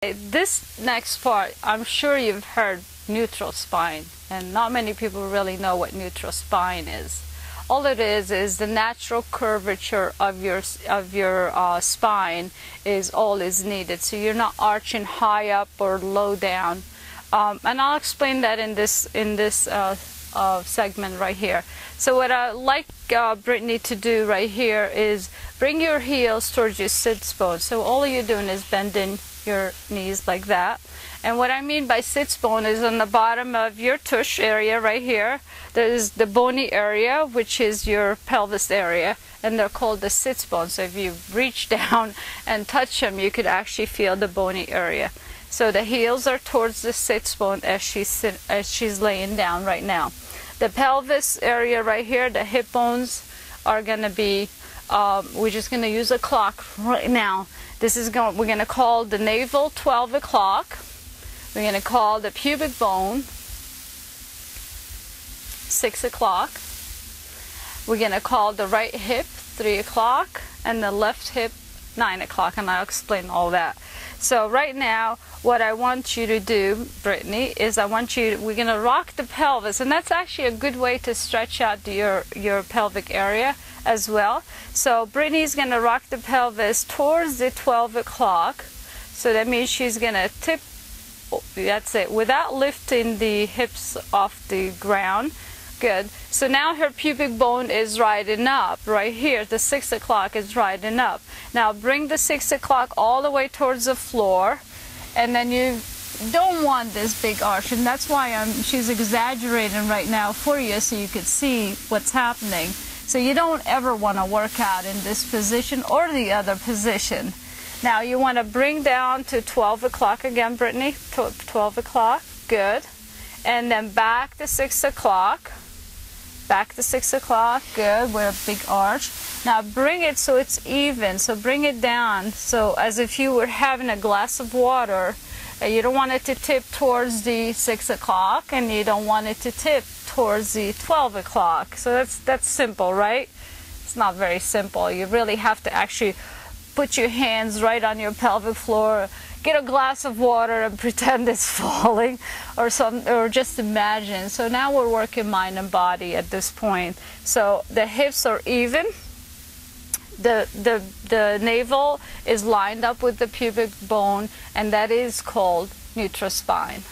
This next part, I'm sure you've heard neutral spine, and not many people really know what neutral spine is. All it is the natural curvature of your spine is all is needed. So you're not arching high up or low down. And I'll explain that in this segment right here. So what I like Brittany to do right here is bring your heels towards your sits bone. So all you're doing is bending your knees like that. And what I mean by sits bone is on the bottom of your tush area right here. There's the bony area, which is your pelvis area, and they're called the sits bone. So if you reach down and touch them, you could actually feel the bony area. So the heels are towards the sits bone as she's laying down right now. The pelvis area right here, the hip bones are going to be, we're just going to use a clock right now. We're going to call the navel 12 o'clock. We're going to call the pubic bone 6 o'clock. We're going to call the right hip 3 o'clock and the left hip 9 o'clock, and I'll explain all that. So right now, what I want you to do, Brittany, is we're going to rock the pelvis, and that's actually a good way to stretch out your pelvic area as well. So Brittany's going to rock the pelvis towards the 12 o'clock. So that means she's going to tip, that's it, without lifting the hips off the ground. Good. So now her pubic bone is riding up right here. The 6 o'clock is riding up. Now bring the 6 o'clock all the way towards the floor, and then you don't want this big arch, and that's why she's exaggerating right now for you so you could see what's happening. So you don't ever want to work out in this position or the other position. Now you want to bring down to 12 o'clock again, Brittany. 12 o'clock. Good. And then back to 6 o'clock. Back to 6 o'clock. Good. With a big arch. Now bring it so it's even. So bring it down so as if you were having a glass of water. You don't want it to tip towards the 6 o'clock, and you don't want it to tip towards the 12 o'clock. So that's simple, right? It's not very simple. You really have to actually put your hands right on your pelvic floor, get a glass of water and pretend it's falling, or just imagine. So now we're working mind and body at this point. So the hips are even. The navel is lined up with the pubic bone, and that is called neutral spine.